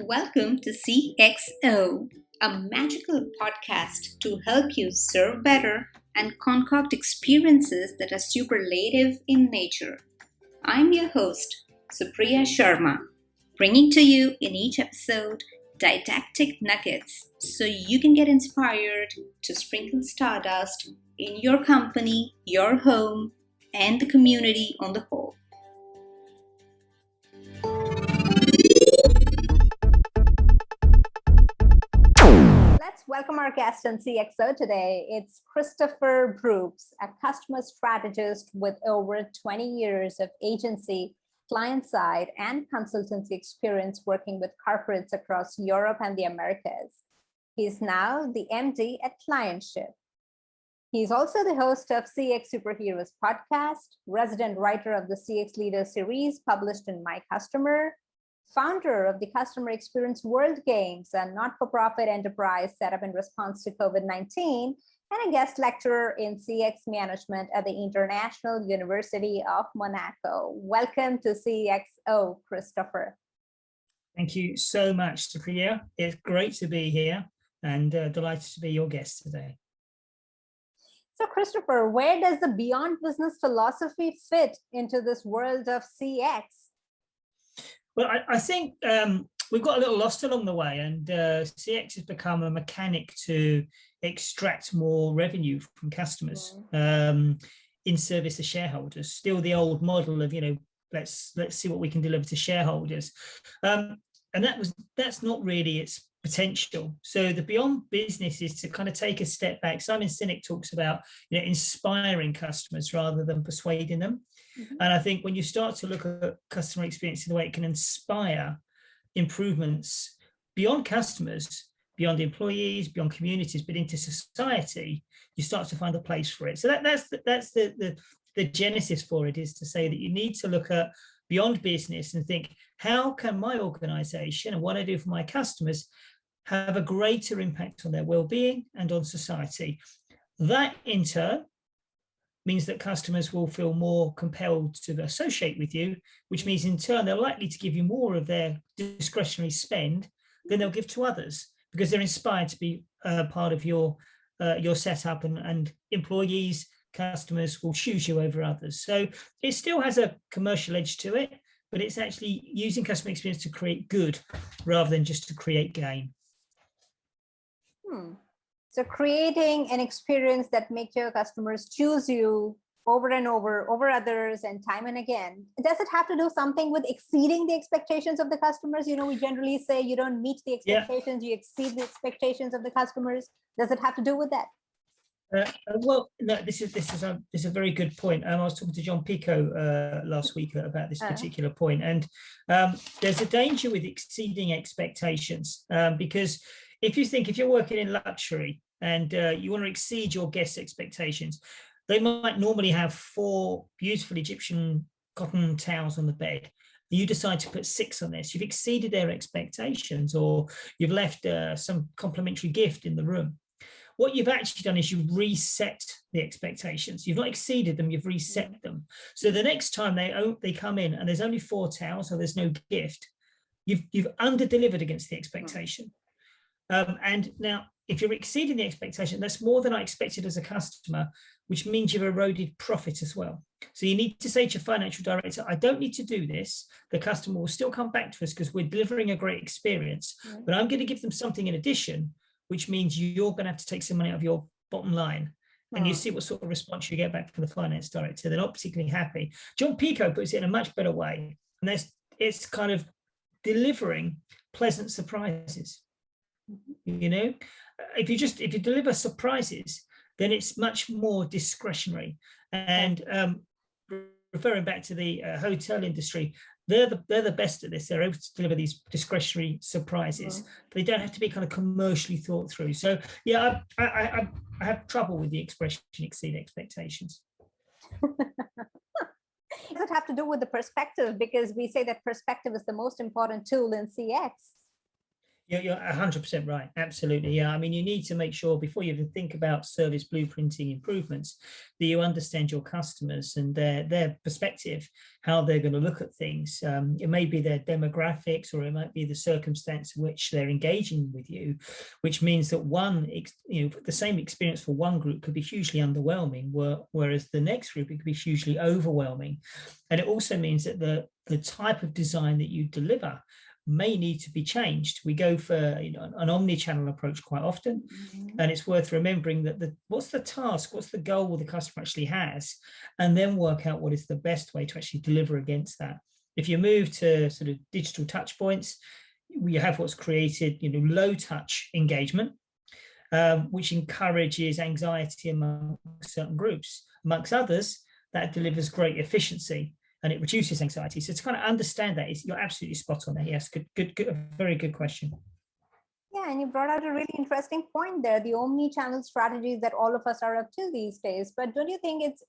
Welcome to CXO, a magical podcast to help you serve better and concoct experiences that are superlative in nature. I'm your host, Supriya Sharma, bringing to you in each episode didactic nuggets so you can get inspired to sprinkle stardust in your company, your home, and the community on the whole. Let's welcome our guest on CXO today. It's Christopher Brooks, a customer strategist with over 20 years of agency, client-side, and consultancy experience working with corporates across Europe and the Americas. He's now the MD at Clientship. He's also the host of CX Superheroes podcast, resident writer of the CX Leader series published in My Customer, founder of the Customer Experience World Games, a not-for-profit enterprise set up in response to COVID-19, and a guest lecturer in CX management at the International University of Monaco. Welcome to CXO, Christopher. Thank you so much, Supriya. It's great to be here and delighted to be your guest today. So, Christopher, where does the Beyond Business philosophy fit into this world of CX? Well, I think we've got a little lost along the way, and CX has become a mechanic to extract more revenue from customers in service of shareholders. Still the old model of, let's see what we can deliver to shareholders, and that's not really its potential. So the Beyond Business is to kind of take a step back. Simon Sinek talks about inspiring customers rather than persuading them. And I think when you start to look at customer experience in the way it can inspire improvements beyond customers, beyond employees, beyond communities, but into society, you start to find a place for it. So that's the genesis for it, is to say that you need to look at beyond business and think, how can my organization and what I do for my customers have a greater impact on their well-being and on society? That in turn means that customers will feel more compelled to associate with you, which means in turn they're likely to give you more of their discretionary spend than they'll give to others, because they're inspired to be part of your setup, and employees, customers will choose you over others. So it still has a commercial edge to it, but it's actually using customer experience to create good rather than just to create gain. So creating an experience that makes your customers choose you over and over others and time and again. Does it have to do something with exceeding the expectations of the customers? We generally say you don't meet the expectations, you exceed the expectations of the customers. Does it have to do with that? Well, no, this is a very good point. I was talking to John Pico last week about this particular point, and there's a danger with exceeding expectations, because if you're working in luxury and you want to exceed your guests' expectations, they might normally have 4 beautiful Egyptian cotton towels on the bed. You decide to put 6 on this. You've exceeded their expectations, or you've left some complimentary gift in the room. What you've actually done is you've reset the expectations. You've not exceeded them, you've reset them. So the next time they come in and there's only 4 towels or there's no gift, you've under-delivered against the expectation. And now, if you're exceeding the expectation, that's more than I expected as a customer, which means you've eroded profit as well. So you need to say to your financial director, I don't need to do this. The customer will still come back to us because we're delivering a great experience, but I'm going to give them something in addition, which means you're going to have to take some money out of your bottom line. And you see what sort of response you get back from the finance director. They're not particularly happy. John Pico puts it in a much better way. And it's kind of delivering pleasant surprises. If you deliver surprises, then it's much more discretionary. And referring back to the hotel industry, they're the best at this. They're able to deliver these discretionary surprises. They don't have to be kind of commercially thought through. So yeah, I have trouble with the expression exceed expectations. Does it have to do with the perspective? Because we say that perspective is the most important tool in CX. You're 100% right. Absolutely. Yeah. I mean, you need to make sure before you even think about service blueprinting improvements that you understand your customers and their perspective, how they're going to look at things. It may be their demographics, or it might be the circumstance in which they're engaging with you, which means that the same experience for one group could be hugely underwhelming, whereas the next group, it could be hugely overwhelming. And it also means that the type of design that you deliver may need to be changed. We go for an omni-channel approach quite often, and it's worth remembering that what's the task, what's the goal the customer actually has, and then work out what is the best way to actually deliver against that. If you move to sort of digital touch points, you have what's created low touch engagement, which encourages anxiety among certain groups. Amongst others, that delivers great efficiency and it reduces anxiety. So to kind of understand that, you're absolutely spot on there. Yes, good, very good question. Yeah, and you brought out a really interesting point there, the omni-channel strategies that all of us are up to these days. But don't you think it's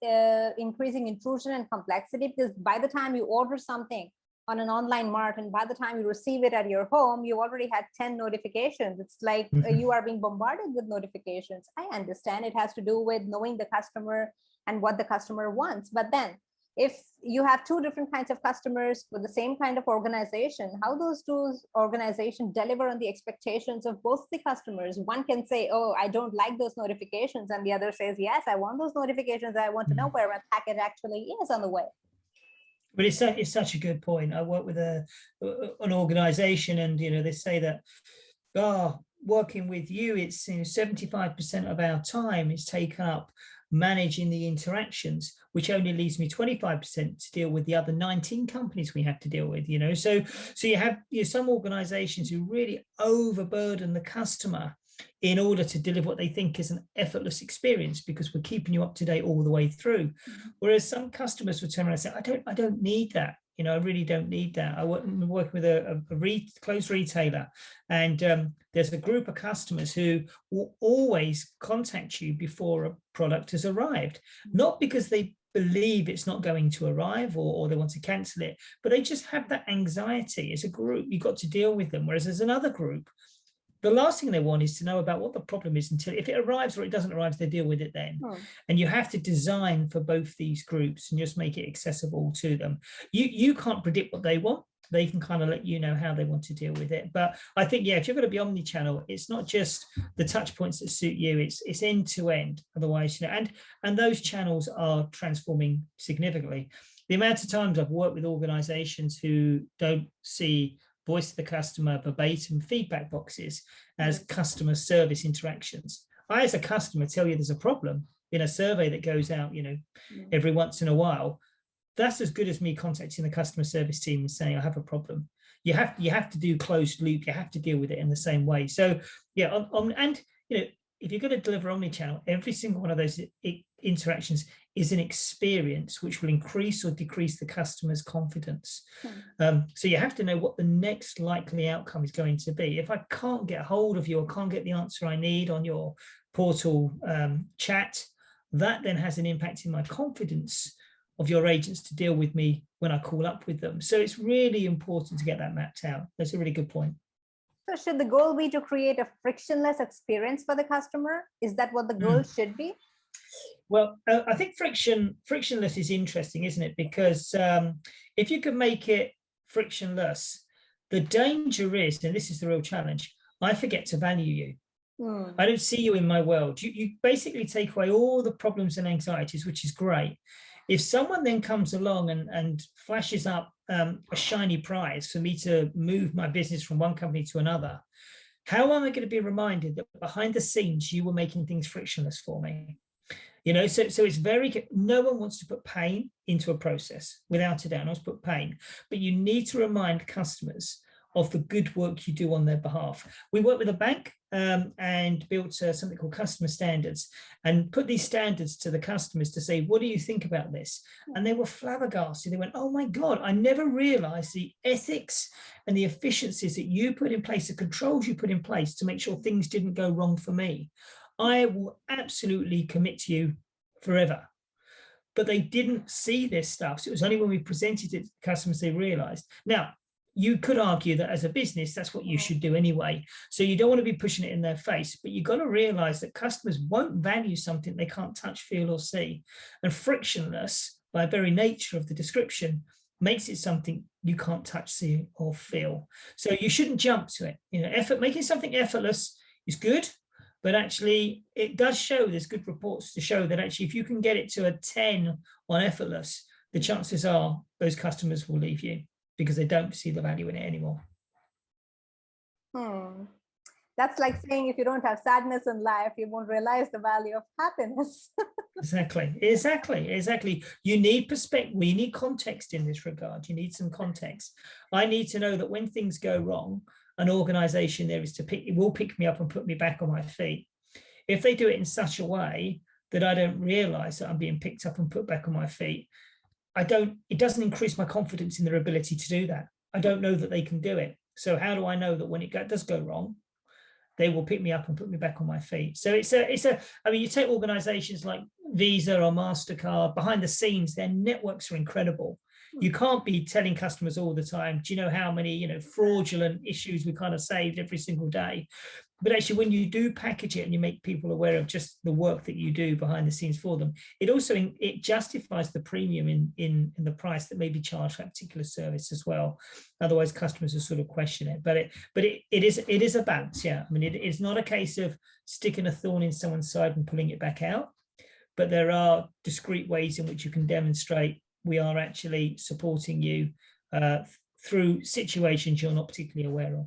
increasing intrusion and complexity? Because by the time you order something on an online mart and by the time you receive it at your home, you already had 10 notifications. It's like you are being bombarded with notifications. I understand it has to do with knowing the customer and what the customer wants. But then if you have two different kinds of customers with the same kind of organization, how those two organizations deliver on the expectations of both the customers? One can say, oh, I don't like those notifications. And the other says, yes, I want those notifications. I want to know where my packet actually is on the way. But it's such a good point. I work with an organization, and they say that working with you, it's 75% of our time is taken up managing the interactions, which only leaves me 25% to deal with the other 19 companies we have to deal with. So you have some organizations who really overburden the customer in order to deliver what they think is an effortless experience, because we're keeping you up to date all the way through. Whereas some customers would turn around and say, I don't need that. I really don't need that. I'm working with a clothes retailer, and there's a group of customers who will always contact you before a product has arrived, not because they believe it's not going to arrive or they want to cancel it, but they just have that anxiety. As a group, you've got to deal with them. Whereas there's another group, the last thing they want is to know about what the problem is until if it arrives or it doesn't arrive, they deal with it then. And you have to design for both these groups and just make it accessible to them. You can't predict what they want. They can kind of let you know how they want to deal with it. But I think, if you're going to be omni-channel, it's not just the touch points that suit you, it's end to end. Otherwise, and those channels are transforming significantly. The amount of times I've worked with organizations who don't see voice of the customer verbatim feedback boxes as customer service interactions. I, as a customer, tell you there's a problem in a survey that goes out, every once in a while. That's as good as me contacting the customer service team and saying I have a problem. You have to do closed loop. You have to deal with it in the same way. So if you're going to deliver omni-channel, every single one of those interactions is an experience which will increase or decrease the customer's confidence. So you have to know what the next likely outcome is going to be. If I can't get hold of you or can't get the answer I need on your portal chat, that then has an impact in my confidence of your agents to deal with me when I call up with them. So it's really important to get that mapped out. That's a really good point. So should the goal be to create a frictionless experience for the customer? Is that what the goal should be? Well, I think frictionless is interesting, isn't it? Because if you can make it frictionless, the danger is, and this is the real challenge, I forget to value you. I don't see you in my world. You basically take away all the problems and anxieties, which is great. If someone then comes along and flashes up a shiny prize for me to move my business from one company to another, how am I going to be reminded that behind the scenes you were making things frictionless for me? So it's no one wants to put pain into a process, without a doubt. No one's put pain, but you need to remind customers of the good work you do on their behalf. We work with a bank and built something called customer standards and put these standards to the customers to say, what do you think about this? And they were flabbergasted. They went, oh my God, I never realized the ethics and the efficiencies that you put in place, the controls you put in place to make sure things didn't go wrong for me. I will absolutely commit to you forever. But they didn't see this stuff. So it was only when we presented it to customers they realized. Now, you could argue that as a business, that's what you should do anyway. So you don't want to be pushing it in their face, but you've got to realize that customers won't value something they can't touch, feel, or see. And frictionless, by very nature of the description, makes it something you can't touch, see, or feel. So you shouldn't jump to it. You know, making something effortless is good, but actually it does show, there's good reports to show that actually if you can get it to a 10 on effortless, the chances are those customers will leave you because they don't see the value in it anymore. That's like saying if you don't have sadness in life, you won't realize the value of happiness. Exactly. You need perspective. We need context in this regard. You need some context. I need to know that when things go wrong, an organization there is to will pick me up and put me back on my feet. If they do it in such a way that I don't realize that I'm being picked up and put back on my feet, it doesn't increase my confidence in their ability to do that. I don't know that they can do it. So how do I know that when it does go wrong, they will pick me up and put me back on my feet? So I mean, you take organizations like Visa or MasterCard, behind the scenes, their networks are incredible. You can't be telling customers all the time, do you know how many, fraudulent issues we kind of saved every single day? But actually, when you do package it and you make people aware of just the work that you do behind the scenes for them, it justifies the premium in the price that may be charged for that particular service as well. Otherwise, customers will sort of question it. But it is a balance. Yeah, I mean, it's not a case of sticking a thorn in someone's side and pulling it back out. But there are discrete ways in which you can demonstrate we are actually supporting you through situations you're not particularly aware of.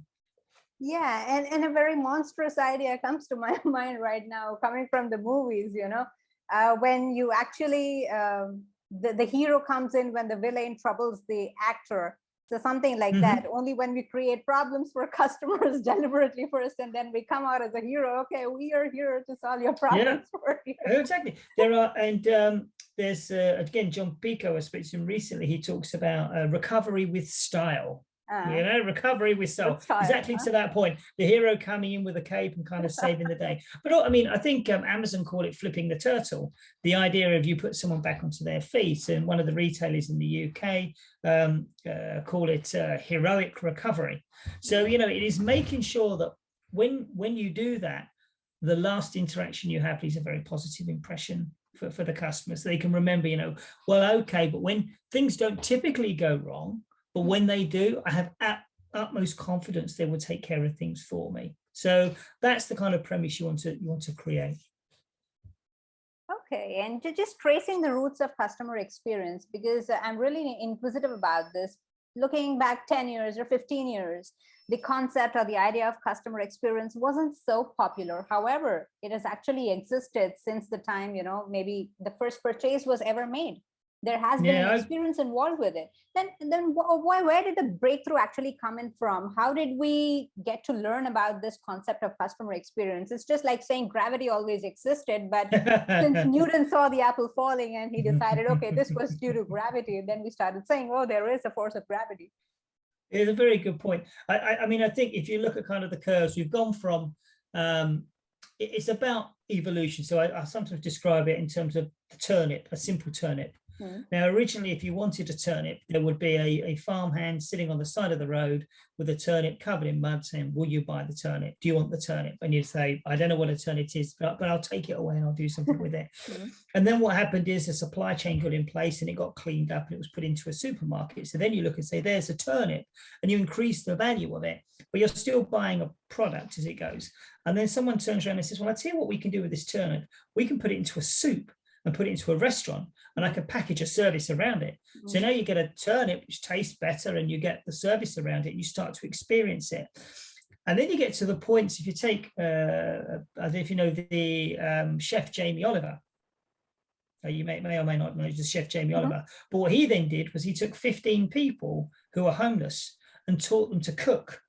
Yeah, and a very monstrous idea comes to my mind right now, coming from the movies, when you actually, the hero comes in when the villain troubles the actor. So something like that, only when we create problems for customers deliberately first, and then we come out as a hero. Okay, we are here to solve your problems for you. Exactly. There are, and there's, again, John Pico, I spoke to him recently, he talks about recovery with style. Recovery with style. Exactly to that point. The hero coming in with a cape and kind of saving the day. But I mean, I think Amazon call it flipping the turtle. The idea of you put someone back onto their feet, and one of the retailers in the UK call it heroic recovery. So, it is making sure that when you do that, the last interaction you have leaves a very positive impression for the customer. So they can remember, well, okay, but when things don't typically go wrong, but when they do, I have utmost confidence they will take care of things for me. So that's the kind of premise you want to create. Okay, and just tracing the roots of customer experience, because I'm really inquisitive about this. Looking back 10 years or 15 years, the concept or the idea of customer experience wasn't so popular. However, it has actually existed since the time, maybe the first purchase was ever made. There has been an experience involved with it. Then where did the breakthrough actually come in from? How did we get to learn about this concept of customer experience? It's just like saying gravity always existed, but since Newton saw the apple falling and he decided, okay, this was due to gravity, then we started saying, oh, there is a force of gravity. It's a very good point. I mean, I think if you look at kind of the curves, we've gone from, it's about evolution. So I sometimes describe it in terms of the turnip, a simple turnip. Now, originally, if you wanted a turnip, there would be a farmhand sitting on the side of the road with a turnip covered in mud saying, will you buy the turnip? Do you want the turnip? And you'd say, I don't know what a turnip is, but I'll take it away and I'll do something with it. And then what happened is the supply chain got in place and it got cleaned up and it was put into a supermarket. So then you look and say, there's a turnip, and you increase the value of it, but you're still buying a product as it goes. And then someone turns around and says, well, I'll tell you what we can do with this turnip. We can put it into a soup and put it into a restaurant, and I can package a service around it. So now you get a turnip which tastes better, and you get the service around it. You start to experience it, and then you get to the points. If you take, I don't know if you know the chef Jamie Oliver. You may or may not know the chef Jamie Oliver. But what he then did was he took 15 people who were homeless and taught them to cook,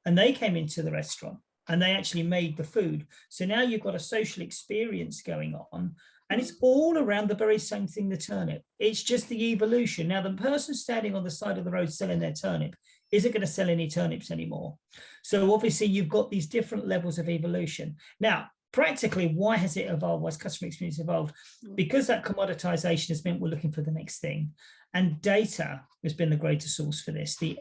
and they came into the restaurant and they actually made the food. So now you've got a social experience going on. And it's all around the very same thing, the turnip. It's just the evolution. Now, the person standing on the side of the road selling their turnip isn't going to sell any turnips anymore. So obviously, you've got these different levels of evolution. Now, practically, why has it evolved? Why has customer experience evolved? Because that commoditization has meant we're looking for the next thing. And data has been the greatest source for this. The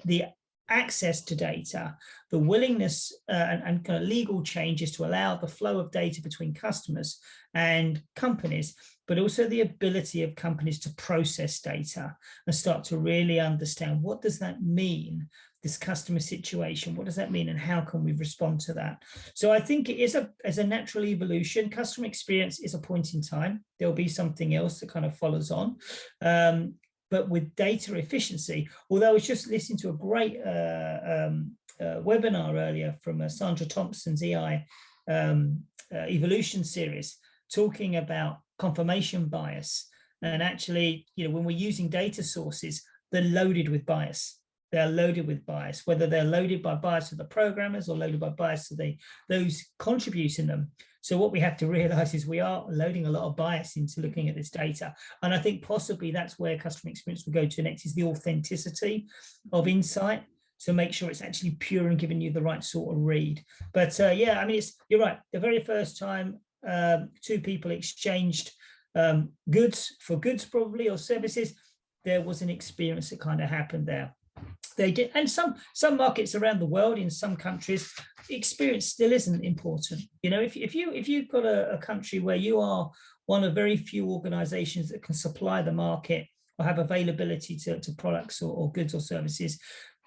access to data, the willingness and kind of legal changes to allow the flow of data between customers and companies, but also the ability of companies to process data and start to really understand, what does that mean, this customer situation, what does that mean, and how can we respond to that? So I think it is as a natural evolution. Customer experience is a point in time. There'll be something else that kind of follows on. But with data efficiency, although I was just listening to a great webinar earlier from Sandra Thompson's EI evolution series, talking about confirmation bias. And actually, when we're using data sources, they're loaded with bias. They're loaded with bias, whether they're loaded by bias of the programmers or loaded by bias of those contributing them. So what we have to realize is we are loading a lot of bias into looking at this data. And I think possibly that's where customer experience will go to next, is the authenticity of insight. So make sure it's actually pure and giving you the right sort of read. But yeah, I mean, you're right. The very first time two people exchanged goods for goods, probably, or services, there was an experience that kind of happened there. They did, and some markets around the world, in some countries, experience still isn't important. If you've got a country where you are one of very few organizations that can supply the market or have availability to products or goods or services,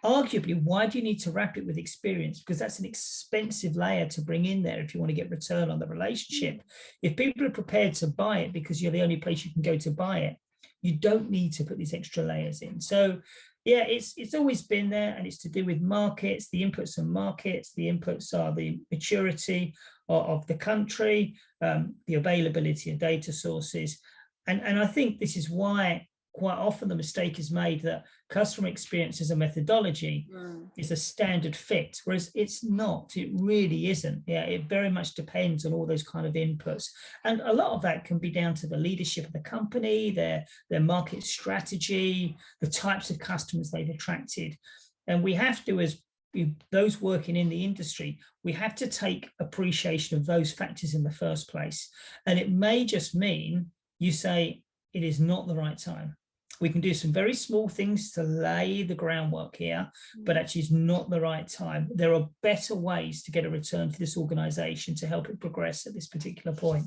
arguably, why do you need to wrap it with experience? Because that's an expensive layer to bring in there if you want to get return on the relationship. If people are prepared to buy it because you're the only place you can go to buy it, you don't need to put these extra layers in. So yeah, it's always been there, and it's to do with markets. The inputs are markets. The inputs are the maturity of the country, the availability of data sources. And I think this is why quite often the mistake is made that customer experience as a methodology is a standard fit, whereas it's not. It really isn't. Yeah, it very much depends on all those kind of inputs, and a lot of that can be down to the leadership of the company, their market strategy, the types of customers they've attracted. And we have to, as those working in the industry, we have to take appreciation of those factors in the first place. And it may just mean you say it is not the right time. We can do some very small things to lay the groundwork here, but actually it's not the right time. There are better ways to get a return for this organization to help it progress at this particular point.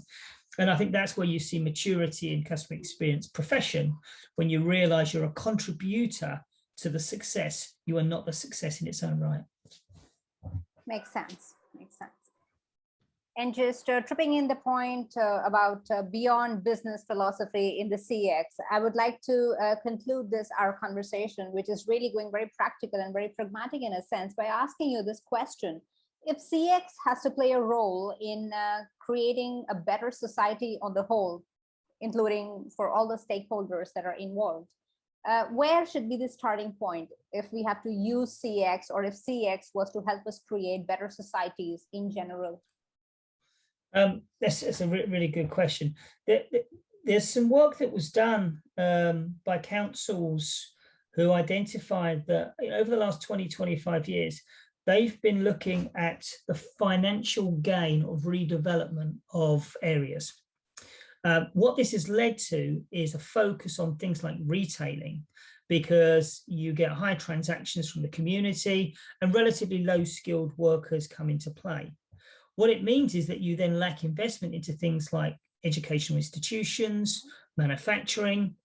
And I think that's where you see maturity in customer experience profession, when you realize you're a contributor to the success. You are not the success in its own right. Makes sense. And just tripping in the point about beyond business philosophy in the CX, I would like to conclude our conversation, which is really going very practical and very pragmatic in a sense, by asking you this question. If CX has to play a role in creating a better society on the whole, including for all the stakeholders that are involved, where should be the starting point if we have to use CX, or if CX was to help us create better societies in general? That's a really good question. There's some work that was done by councils who identified that over the last 20-25 years, they've been looking at the financial gain of redevelopment of areas. What this has led to is a focus on things like retailing, because you get high transactions from the community and relatively low skilled workers come into play. What it means is that you then lack investment into things like educational institutions, manufacturing.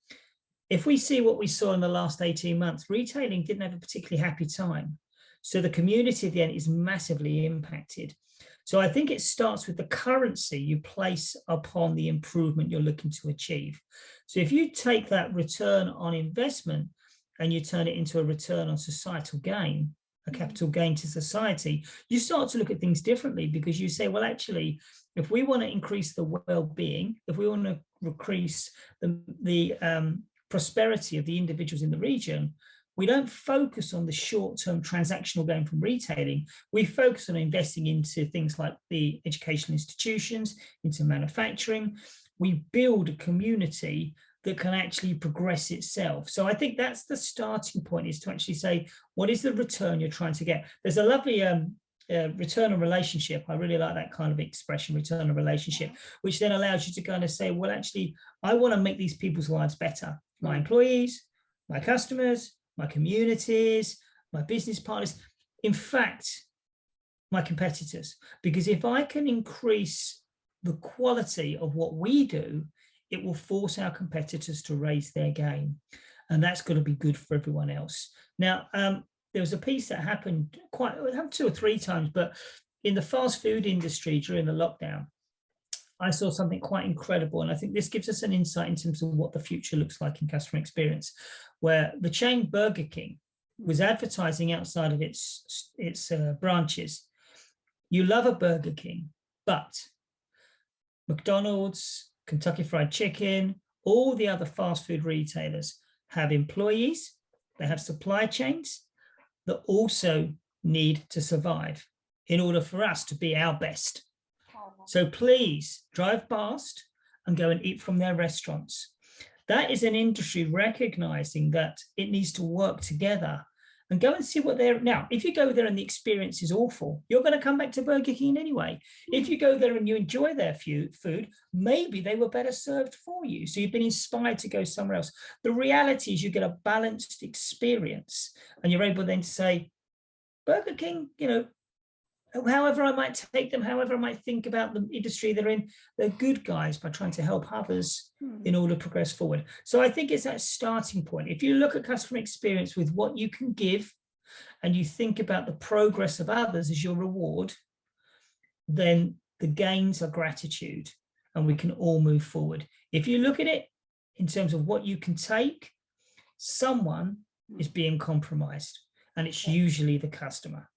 If we see what we saw in the last 18 months, retailing didn't have a particularly happy time. So the community at the end is massively impacted. So I think it starts with the currency you place upon the improvement you're looking to achieve. So if you take that return on investment and you turn it into a return on societal gain, a capital gain to society, you start to look at things differently, because you say, well, actually, if we want to increase the well-being, if we want to increase the prosperity of the individuals in the region, we don't focus on the short-term transactional gain from retailing. We focus on investing into things like the educational institutions, into manufacturing. We build a community that can actually progress itself. So I think that's the starting point, is to actually say, what is the return you're trying to get? There's a lovely return on relationship. I really like that kind of expression, return on relationship, which then allows you to kind of say, well, actually, I want to make these people's lives better. My employees, my customers, my communities, my business partners, in fact, my competitors. Because if I can increase the quality of what we do, it will force our competitors to raise their game. And that's going to be good for everyone else. Now, there was a piece that happened it happened 2 or 3 times, but in the fast food industry during the lockdown, I saw something quite incredible. And I think this gives us an insight in terms of what the future looks like in customer experience, where the chain Burger King was advertising outside of its branches. You love a Burger King, but McDonald's, Kentucky Fried Chicken, all the other fast food retailers have employees, they have supply chains that also need to survive in order for us to be our best. So please drive past and go and eat from their restaurants. That is an industry recognizing that it needs to work together, and go and see what they're now. If you go there and the experience is awful, you're going to come back to Burger King anyway. If you go there and you enjoy their food, maybe they were better served for you, so you've been inspired to go somewhere else. The reality is you get a balanced experience, and you're able then to say, Burger King, however I might take them, however I might think about the industry they're in, they're good guys by trying to help others in order to progress forward. So I think it's that starting point. If you look at customer experience with what you can give, and you think about the progress of others as your reward, then the gains are gratitude, and we can all move forward. If you look at it in terms of what you can take, someone is being compromised, and it's usually the customer.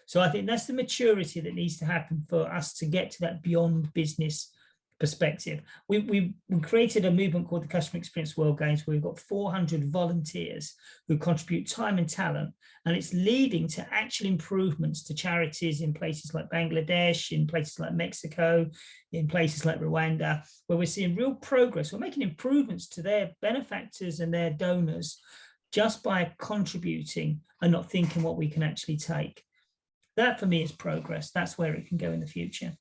So I think that's the maturity that needs to happen for us to get to that beyond business perspective. We created a movement called the Customer Experience World Games, where we've got 400 volunteers who contribute time and talent, and it's leading to actual improvements to charities in places like Bangladesh, in places like Mexico, in places like Rwanda, where we're seeing real progress. We're making improvements to their benefactors and their donors just by contributing and not thinking what we can actually take. That for me is progress. That's where it can go in the future.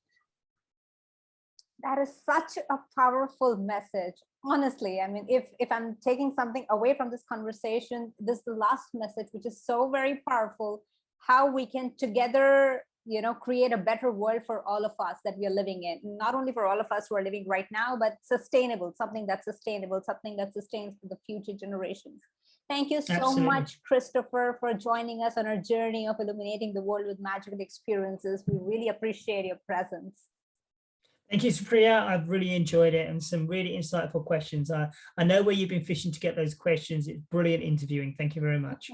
That is such a powerful message. Honestly, I mean, if I'm taking something away from this conversation, this is the last message, which is so very powerful, how we can together, create a better world for all of us that we are living in. Not only for all of us who are living right now, but sustainable, something that sustains for the future generations. Thank you so much, Christopher, for joining us on our journey of illuminating the world with magical experiences. We really appreciate your presence. Thank you, Supriya. I've really enjoyed it, and some really insightful questions. I know where you've been fishing to get those questions. It's brilliant interviewing. Thank you very much.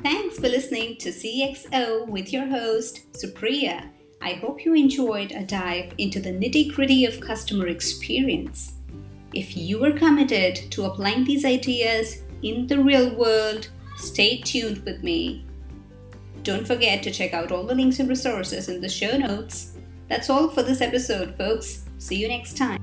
Thanks for listening to CXO with your host, Supriya. I hope you enjoyed a dive into the nitty-gritty of customer experience. If you are committed to applying these ideas in the real world, stay tuned with me. Don't forget to check out all the links and resources in the show notes. That's all for this episode, folks. See you next time.